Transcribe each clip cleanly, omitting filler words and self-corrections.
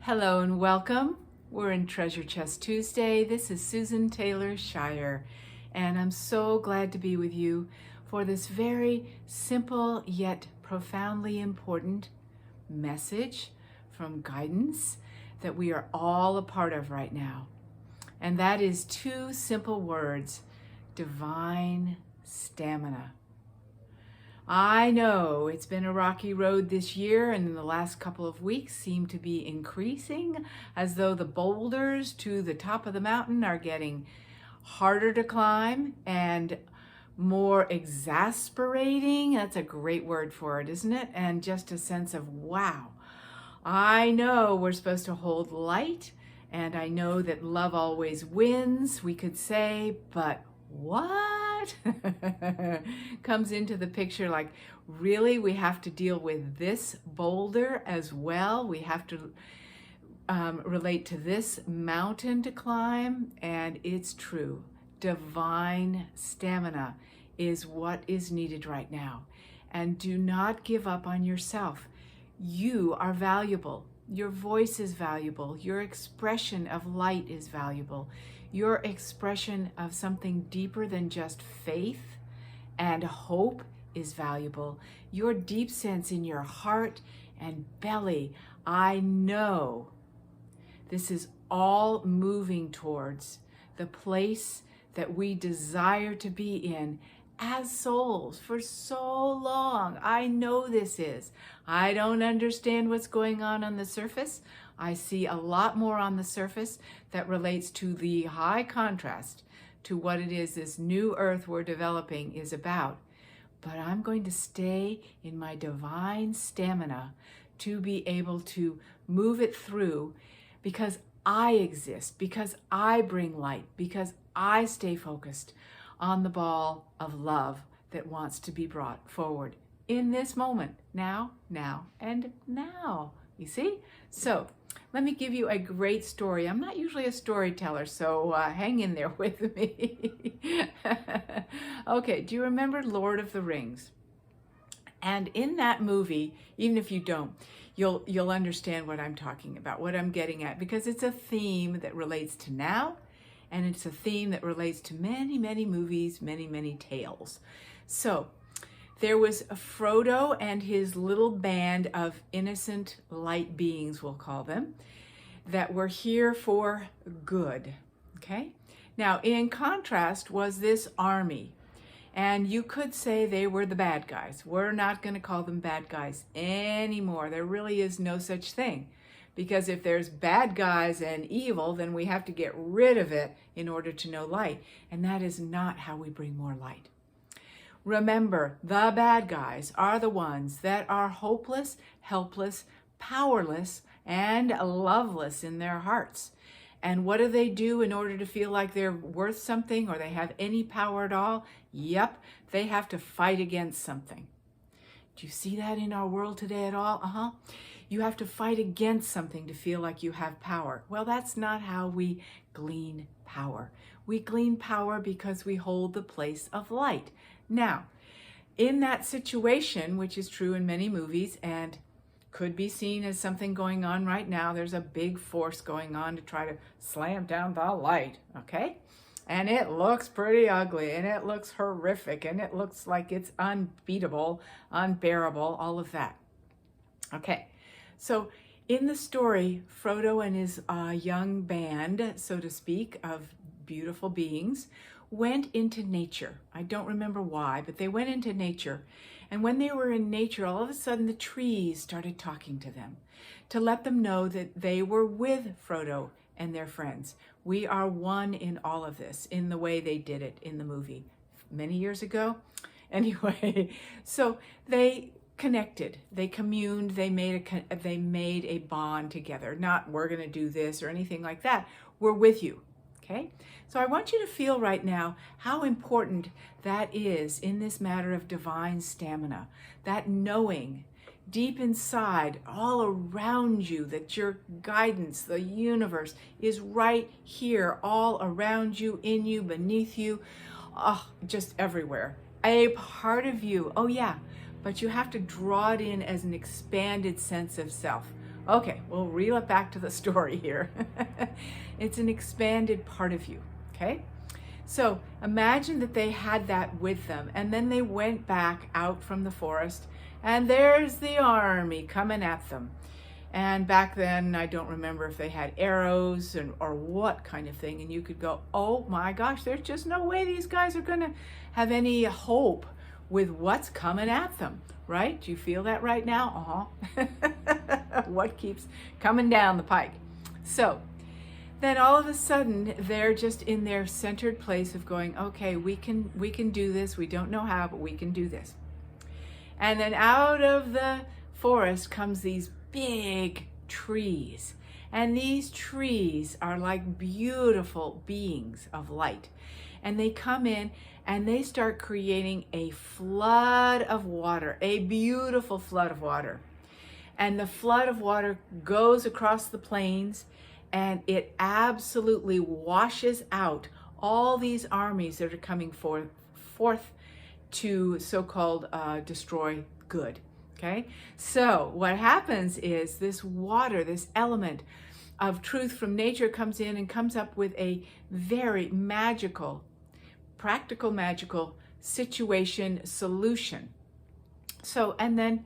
Hello and welcome. We're in Treasure Chest Tuesday. This is Susan Taylor Shire, and I'm so glad to be with you for this very simple yet profoundly important message from guidance that we are all a part of right now. And that is two simple words: divine stamina. I know it's been a rocky road this year, and in the last couple of weeks seem to be increasing, as though the boulders to the top of the mountain are getting harder to climb and more exasperating. That's a great word for it, isn't it? And just a sense of, wow, I know we're supposed to hold light, and I know that love always wins, we could say, but what comes into the picture? Like, really, we have to deal with this boulder as well. We have to relate to this mountain to climb. And it's true. Divine stamina is what is needed right now. And do not give up on yourself. You are valuable. Your voice is valuable. Your expression of light is valuable. Your expression of something deeper than just faith and hope is valuable. Your deep sense in your heart and belly, I know this is all moving towards the place that we desire to be in as souls for so long. I know this is. I don't understand what's going on the surface. I see a lot more on the surface that relates to the high contrast to what it is this new earth we're developing is about. But I'm going to stay in my divine stamina to be able to move it through, because I exist, because I bring light, because I stay focused on the ball of love that wants to be brought forward in this moment, now, and now. You see? So let me give you a great story. I'm not usually a storyteller, so hang in there with me. Okay, do you remember Lord of the Rings? And in that movie, even if you don't, you'll understand what I'm talking about, what I'm getting at, because it's a theme that relates to now, and it's a theme that relates to many, many movies, many, many tales. So there was Frodo and his little band of innocent light beings, we'll call them, that were here for good, okay? Now, in contrast was this army, and you could say they were the bad guys. We're not going to call them bad guys anymore. There really is no such thing, because if there's bad guys and evil, then we have to get rid of it in order to know light, and that is not how we bring more light. Remember, the bad guys are the ones that are hopeless, helpless, powerless, and loveless in their hearts. And what do they do in order to feel like they're worth something or they have any power at all? Yep, they have to fight against something. Do you see that in our world today at all? You have to fight against something to feel like you have power. Well, that's not how we glean power. We glean power because we hold the place of light. Now, in that situation, which is true in many movies and could be seen as something going on right now, there's a big force going on to try to slam down the light, okay? And it looks pretty ugly, and it looks horrific, and it looks like it's unbeatable, unbearable, all of that. Okay, so in the story, Frodo and his young band, so to speak, of beautiful beings went into nature. I don't remember why, but they went into nature. And when they were in nature, all of a sudden the trees started talking to them to let them know that they were with Frodo and their friends. We are one in all of this, in the way they did it in the movie many years ago. Anyway, so they connected, they communed, they made a bond together. Not, we're going to do this or anything like that. We're with you. Okay, so I want you to feel right now how important that is in this matter of divine stamina, that knowing deep inside, all around you, that your guidance, the universe, is right here, all around you, in you, beneath you, just everywhere. A part of you, oh yeah, but you have to draw it in as an expanded sense of self. Okay, we'll reel it back to the story here. It's an expanded part of you, okay? So imagine that they had that with them, and then they went back out from the forest, and there's the army coming at them. And back then, I don't remember if they had arrows or what kind of thing, and you could go, oh my gosh, there's just no way these guys are gonna have any hope with what's coming at them, right? Do you feel that right now? What keeps coming down the pike? So then all of a sudden they're just in their centered place of going, okay, we can do this. We don't know how, but we can do this. And then out of the forest comes these big trees. And these trees are like beautiful beings of light. And they come in and they start creating a flood of water, a beautiful flood of water. And the flood of water goes across the plains, and it absolutely washes out all these armies that are coming forth to so-called destroy good. Okay, so what happens is this water, this element of truth from nature comes in and comes up with a very magical, practical, magical situation solution. So, and then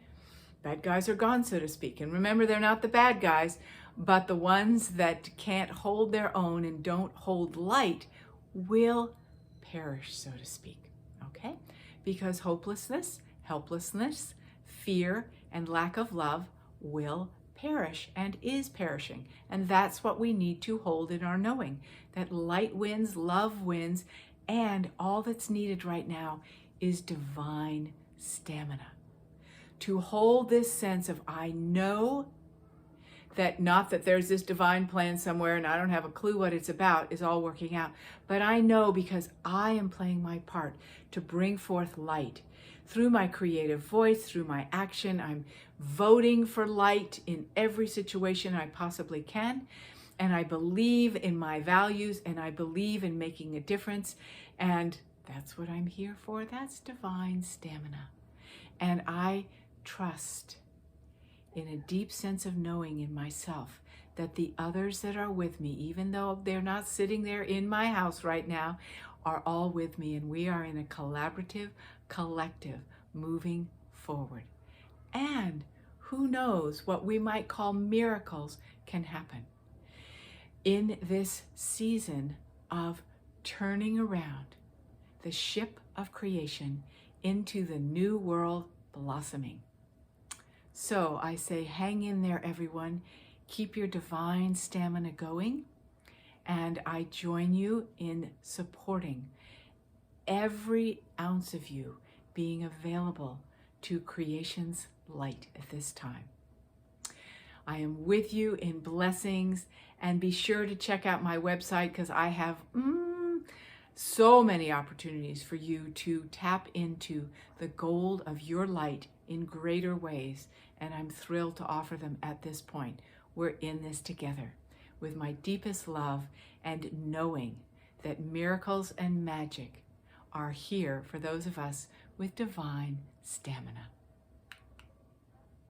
bad guys are gone, so to speak. And remember, they're not the bad guys, but the ones that can't hold their own and don't hold light will perish, so to speak. Okay? Because hopelessness, helplessness, fear, and lack of love will perish and is perishing. And that's what we need to hold in our knowing, that light wins, love wins, and all that's needed right now is divine stamina. To hold this sense of, I know that, not that there's this divine plan somewhere and I don't have a clue what it's about, is all working out, but I know because I am playing my part to bring forth light. Through my creative voice, through my action, I'm voting for light in every situation I possibly can. And I believe in my values, and I believe in making a difference. And that's what I'm here for. That's divine stamina. And I trust in a deep sense of knowing in myself that the others that are with me, even though they're not sitting there in my house right now, are all with me, and we are in a collaborative, collective moving forward. And who knows what we might call miracles can happen in this season of turning around the ship of creation into the new world blossoming. So I say, hang in there, everyone. Keep your divine stamina going. And I join you in supporting every ounce of you being available to creation's light at this time. I am with you in blessings, and be sure to check out my website because I have so many opportunities for you to tap into the gold of your light in greater ways, and I'm thrilled to offer them at this point. We're in this together with my deepest love and knowing that miracles and magic are here for those of us with divine stamina.